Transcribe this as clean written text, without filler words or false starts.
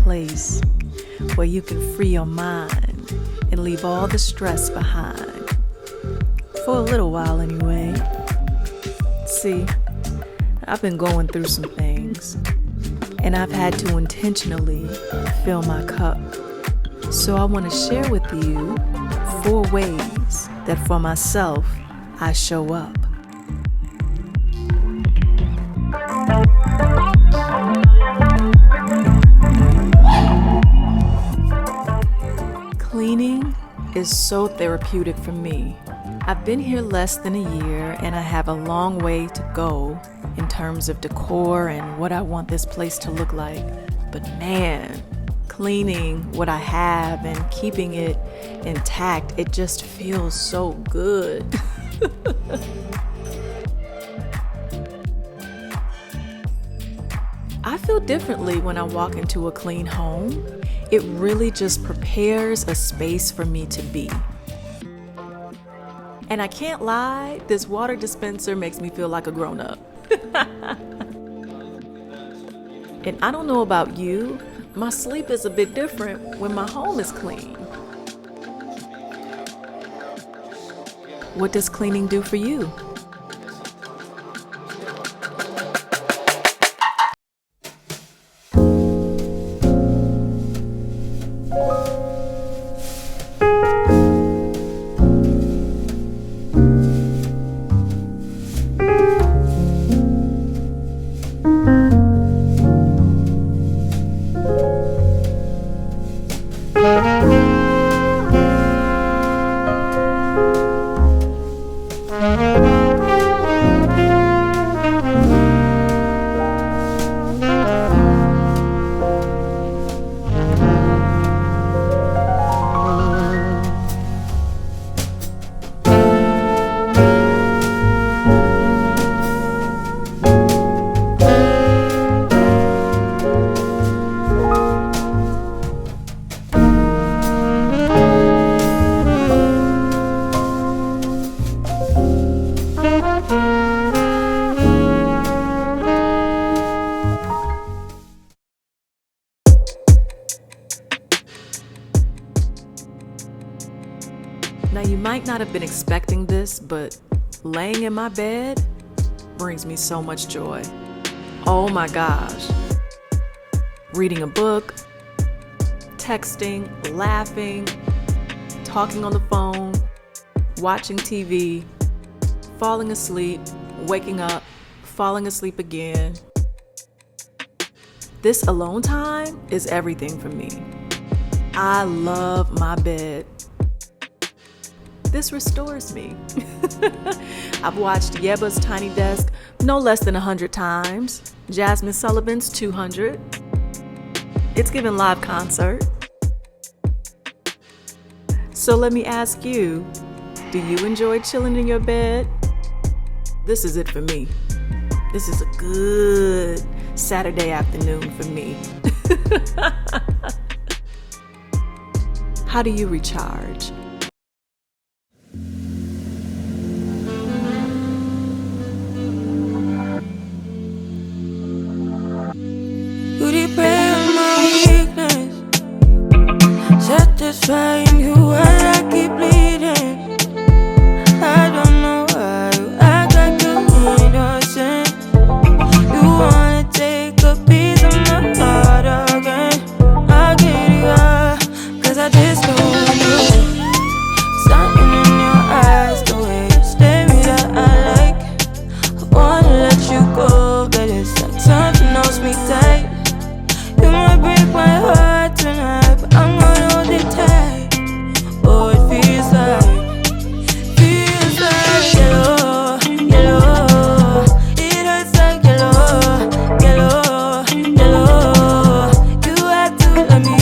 place where you can free your mind and leave all the stress behind. For a little while anyway. See, I've been going through some things, and I've had to intentionally fill my cup. So I want to share with you 4 ways that for myself I show up. Cleaning is so therapeutic for me. I've been here less than a year, and I have a long way to go in terms of decor and what I want this place to look like. But man, cleaning what I have and keeping it intact, it just feels so good. I feel differently when I walk into a clean home. It really just prepares a space for me to be. And I can't lie, this water dispenser makes me feel like a grown-up. And I don't know about you, my sleep is a bit different when my home is clean. What does cleaning do for you? Now, you might not have been expecting this, but laying in my bed brings me so much joy. Oh my gosh. Reading a book, texting, laughing, talking on the phone, watching TV, falling asleep, waking up, falling asleep again. This alone time is everything for me. I love my bed. This restores me. I've watched Yeba's Tiny Desk no less than 100 times, Jasmine Sullivan's 200. It's given live concert. So let me ask you, do you enjoy chilling in your bed? This is it for me. This is a good Saturday afternoon for me. How do you recharge? Satisfying you while I keep bleeding. I don't know why you act like you innocent. You wanna take a piece of my heart again. I'll get it all, cause I just don't know. Something in your eyes, the way you stare me that I like. I wanna let you go, but it's like something holds me tight. You might break my heart tonight, but I'm gonna hold it tight. Oh, it feels like yellow, yellow. It hurts like yellow, yellow, yellow. You have to let me